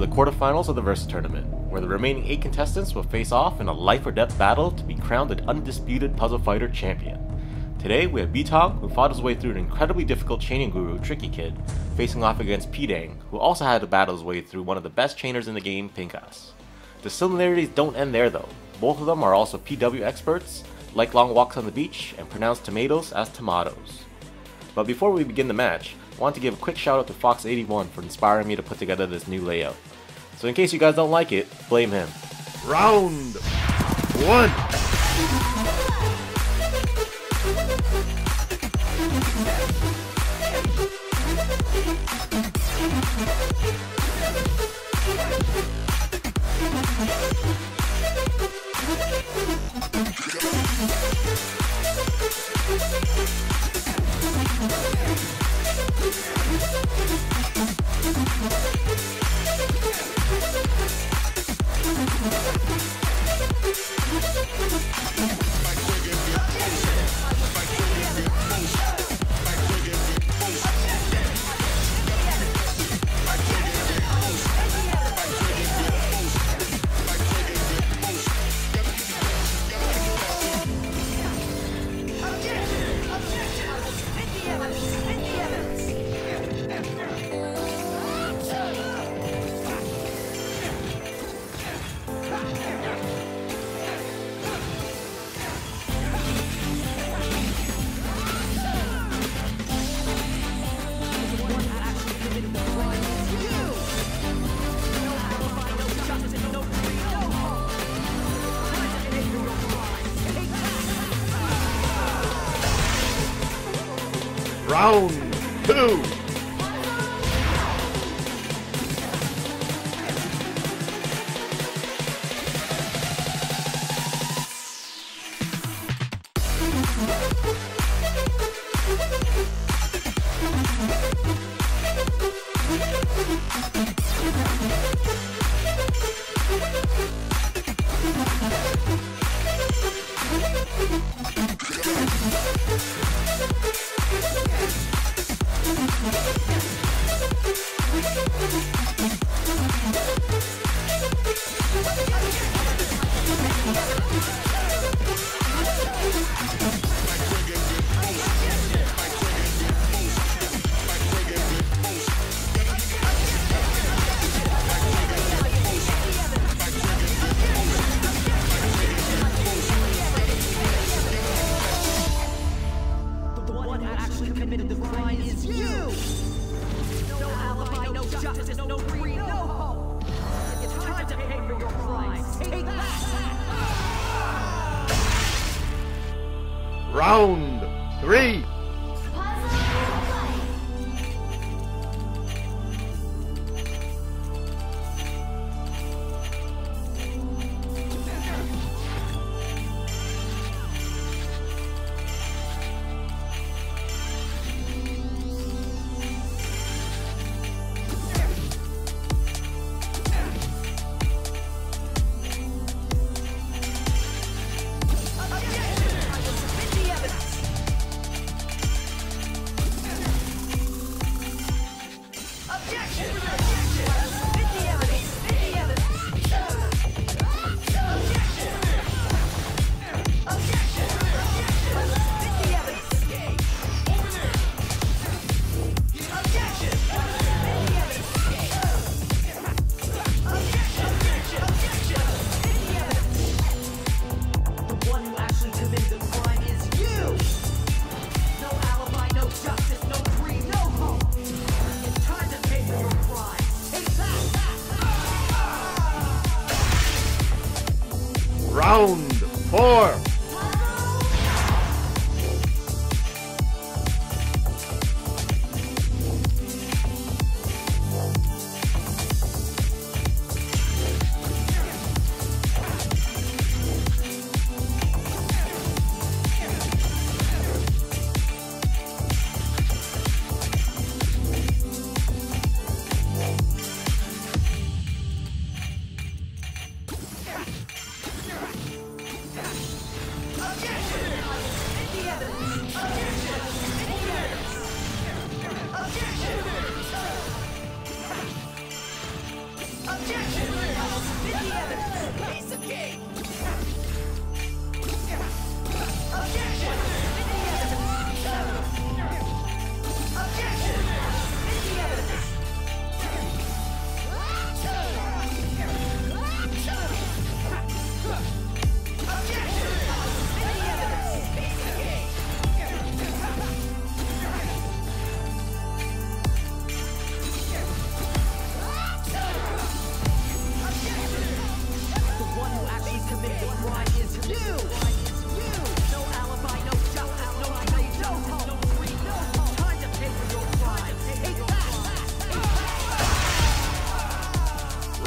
the quarterfinals of the Versus Tournament, where the remaining 8 contestants will face off in a life-or-death battle to be crowned the undisputed Puzzle Fighter champion. Today we have Btong, who fought his way through an incredibly difficult chaining guru, Tricky Kid, facing off against Peedangg, who also had to battle his way through one of the best chainers in the game, Pinkas. The similarities don't end there though. Both of them are also PW experts, like long walks on the beach, and pronounce tomatoes as tomatoes. But before we begin the match, I want to give a quick shout out to Fox81 for inspiring me to put together this new layout. So in case you guys don't like it, blame him. Round 1. Round 2. Round 3. Round 4.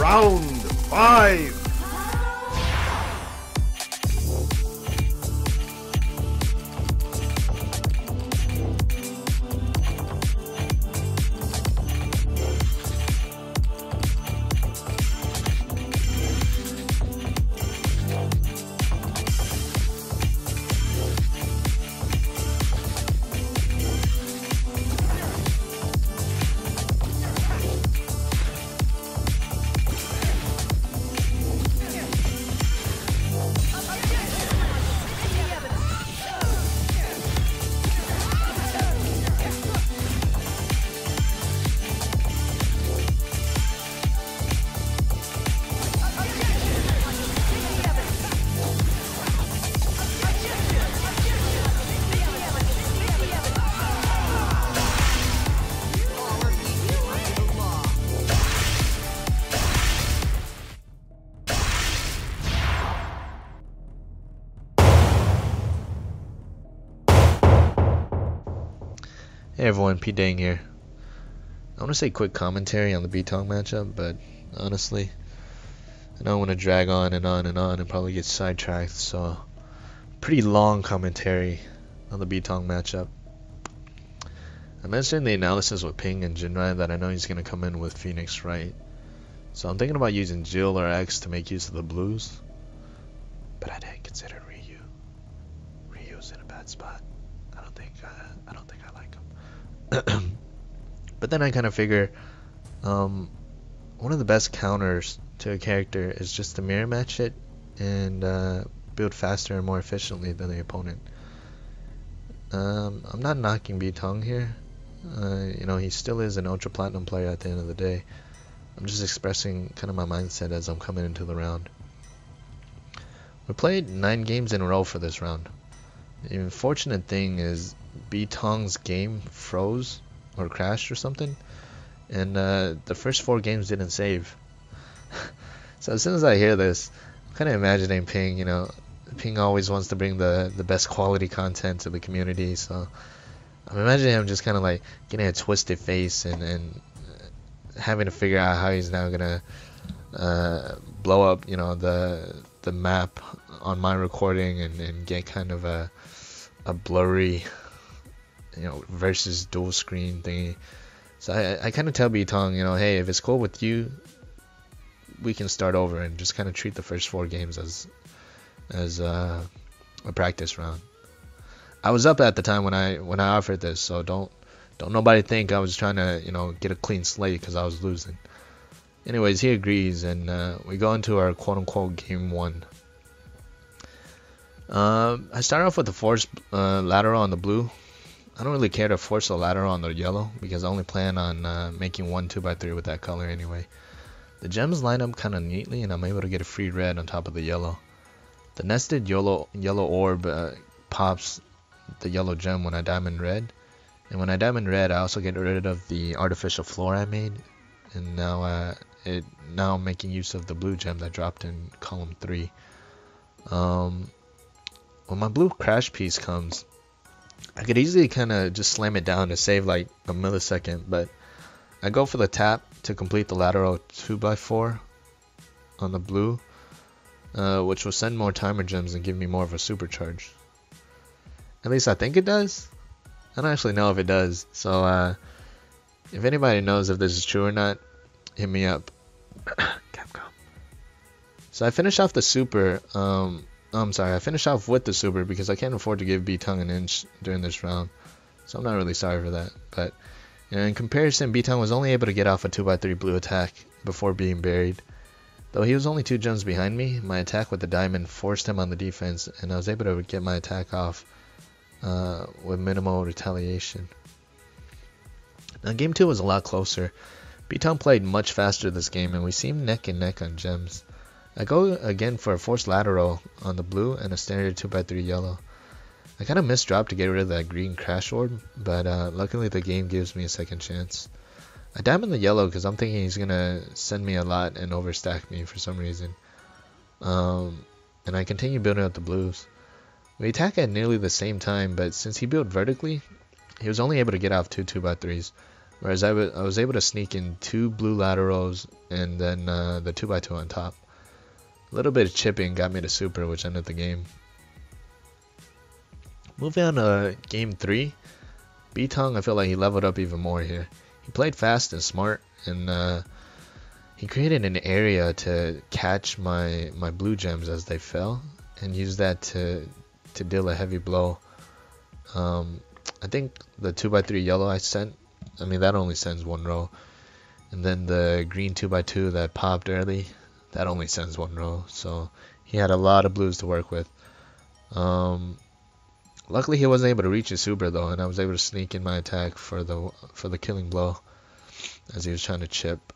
Round 5. Hey everyone, Peedangg here. I want to say quick commentary on the Btong matchup, but honestly, I don't want to drag on and on and on and probably get sidetracked, so pretty long commentary on the Btong matchup. I mentioned the analysis with Ping and Jinrai that I know he's going to come in with Phoenix right. So I'm thinking about using Jill or X to make use of the blues, but I didn't consider Ryu. Ryu's in a bad spot. I don't think I like him. But then I kind of figure one of the best counters to a character is just to mirror match it and build faster and more efficiently than the opponent. I'm not knocking Btong here. You know, he still is an ultra platinum player at the end of the day. I'm just expressing kind of my mindset as I'm coming into the round. We played 9 games in a row for this round. The unfortunate thing is Btong's game froze or crashed or something, and the first 4 games didn't save. So as soon as I hear this, I'm kind of imagining Ping. You know, Ping always wants to bring the best quality content to the community, so I'm imagining him just kind of like getting a twisted face and having to figure out how he's now gonna blow up, you know, the map on my recording and get kind of a blurry, you know, versus dual screen thingy. So I kind of tell Btong, you know, hey, if it's cool with you, we can start over and just kind of treat the first 4 games as a practice round. I was up at the time when I offered this, so don't nobody think I was trying to, you know, get a clean slate because I was losing. Anyways, he agrees, and we go into our quote-unquote game 1. I start off with the force lateral on the blue. I don't really care to force a lateral on the yellow because I only plan on making 1 2x3 with that color anyway. The gems line up kind of neatly, and I'm able to get a free red on top of the yellow. The nested yellow orb pops the yellow gem when I diamond red, and when I diamond red, I also get rid of the artificial floor I made, and now I'm making use of the blue gem that dropped in column 3. When my blue crash piece comes, I could easily kind of just slam it down to save like a millisecond, but I go for the tap to complete the lateral 2x4 on the blue, which will send more timer gems and give me more of a supercharge. At least I think it does. I don't actually know if it does, so if anybody knows if this is true or not, hit me up. Capcom. So I finish off the super. I finish off with the super because I can't afford to give Btong an inch during this round, so I'm not really sorry for that. But you know, in comparison, Btong was only able to get off a 2x3 blue attack before being buried. Though he was only 2 gems behind me, my attack with the diamond forced him on the defense, and I was able to get my attack off with minimal retaliation. Now game 2 was a lot closer. Btong played much faster this game, and we seemed neck and neck on gems. I go again for a forced lateral on the blue and a standard 2x3 yellow. I kind of misdropped to get rid of that green crash orb, but luckily the game gives me a second chance. I diamond the yellow because I'm thinking he's going to send me a lot and overstack me for some reason. And I continue building up the blues. We attack at nearly the same time, but since he built vertically, he was only able to get off 2 2x3s, Whereas I was able to sneak in 2 blue laterals and then the 2x2 on top. A little bit of chipping got me to super, which ended the game. Moving on to game 3, Btong, I feel like he leveled up even more here. He played fast and smart, and he created an area to catch my blue gems as they fell, and use that to deal a heavy blow. I think the 2x3 yellow I sent, I mean that only sends 1 row, and then the green 2x2 that popped early, that only sends 1 row. So he had a lot of blues to work with. Luckily he wasn't able to reach his super though, and I was able to sneak in my attack for the killing blow as he was trying to chip.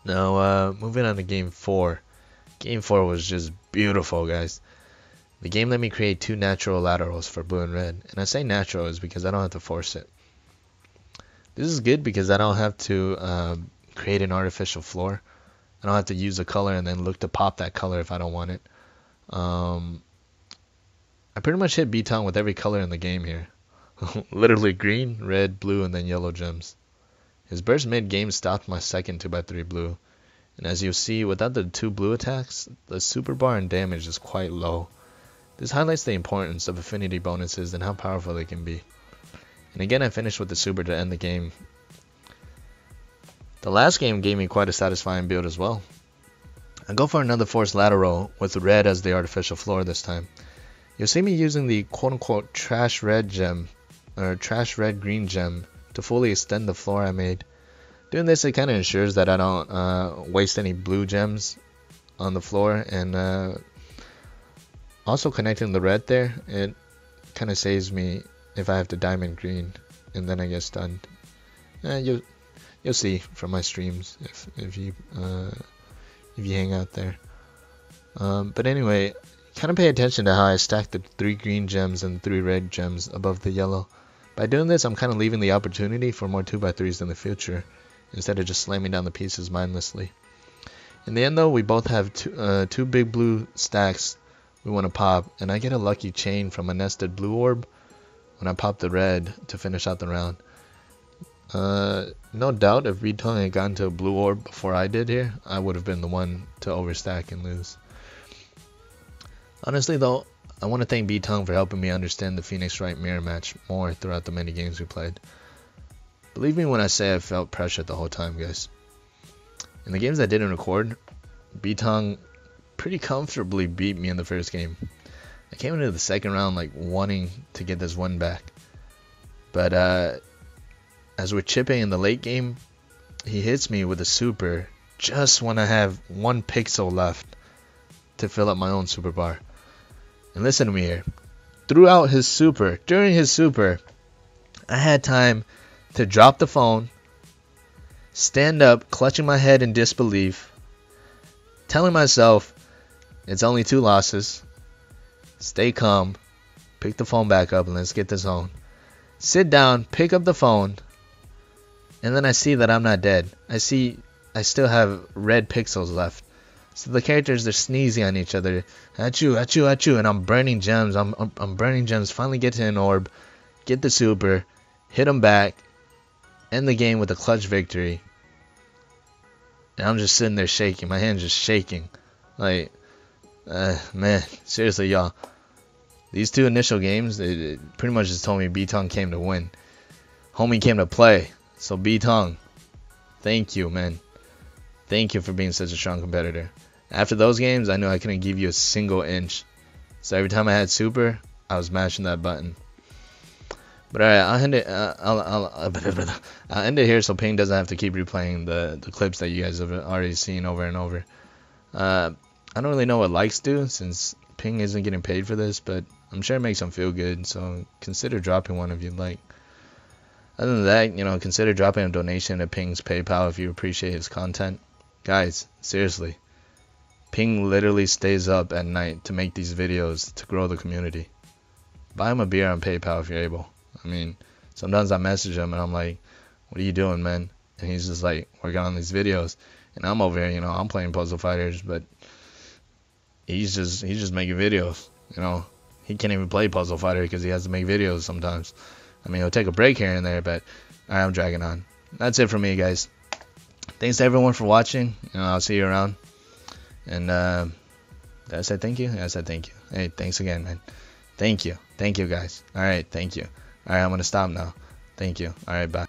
Now moving on to game 4. Game 4 was just beautiful, guys. The game let me create 2 natural laterals for blue and red, and I say natural is because I don't have to force it. This is good because I don't have to create an artificial floor. I don't have to use a color and then look to pop that color if I don't want it. I pretty much hit Btong with every color in the game here. Literally green, red, blue, and then yellow gems. His burst mid-game stopped my second 2x3 blue. And as you'll see, without the 2 blue attacks, the super bar and damage is quite low. This highlights the importance of affinity bonuses and how powerful they can be. And again, I finished with the super to end the game. The last game gave me quite a satisfying build as well. I go for another forced lateral with red as the artificial floor this time. You'll see me using the quote-unquote trash red gem, or trash red green gem, to fully extend the floor I made. Doing this, it kind of ensures that I don't waste any blue gems on the floor, and also connecting the red there, it kind of saves me if I have to diamond green and then I get stunned. You'll see from my streams if you hang out there. But anyway, kind of pay attention to how I stack the 3 green gems and 3 red gems above the yellow. By doing this, I'm kind of leaving the opportunity for more 2x3s in the future, instead of just slamming down the pieces mindlessly. In the end though, we both have 2 big blue stacks we want to pop, and I get a lucky chain from a nested blue orb when I pop the red to finish out the round. No doubt if Btong had gotten to a blue orb before I did here, I would have been the one to overstack and lose. Honestly though, I want to thank Btong for helping me understand the Phoenix Wright mirror match more throughout the many games we played. Believe me when I say I felt pressure the whole time, guys. In the games I didn't record, Btong pretty comfortably beat me in the first game. I came into the second round like wanting to get this one back. But as we're chipping in the late game, he hits me with a super just when I have 1 pixel left to fill up my own super bar. And listen to me here. Throughout his super, during his super, I had time to drop the phone, stand up, clutching my head in disbelief, telling myself it's only 2 losses, stay calm, pick the phone back up and let's get this on. Sit down, pick up the phone, and then I see that I'm not dead. I see I still have red pixels left. So the characters, they're sneezing on each other. Achoo, achoo, achoo, and I'm burning gems. I'm burning gems. Finally get to an orb, get the super, hit them back, end the game with a clutch victory. And I'm just sitting there shaking. My hand's just shaking. Like, man, seriously, y'all. These 2 initial games, it pretty much just told me Btong came to win. Homie came to play. So Btong, thank you, man. Thank you for being such a strong competitor. After those games, I knew I couldn't give you a single inch. So every time I had super, I was mashing that button. But alright, I'll end it. I'll end it here so Ping doesn't have to keep replaying the clips that you guys have already seen over and over. I don't really know what likes do since Ping isn't getting paid for this, but I'm sure it makes him feel good. So consider dropping one if you'd like. Other than that, you know, consider dropping a donation to Ping's PayPal if you appreciate his content. Guys, seriously, Ping literally stays up at night to make these videos to grow the community. Buy him a beer on PayPal if you're able. I mean, sometimes I message him and I'm like, what are you doing, man? And he's just like, working on these videos. And I'm over here, you know, I'm playing Puzzle Fighters, but he's just making videos, you know. He can't even play Puzzle Fighter because he has to make videos sometimes. I mean, he'll take a break here and there, but Alright, I'm dragging on. That's it for me, guys. Thanks to everyone for watching. I'll see you around. And did I say thank you? Yeah, I said thank you. Hey, thanks again, man. Thank you. Thank you, guys. Alright, thank you. Alright, I'm gonna stop now. Thank you. Alright, bye.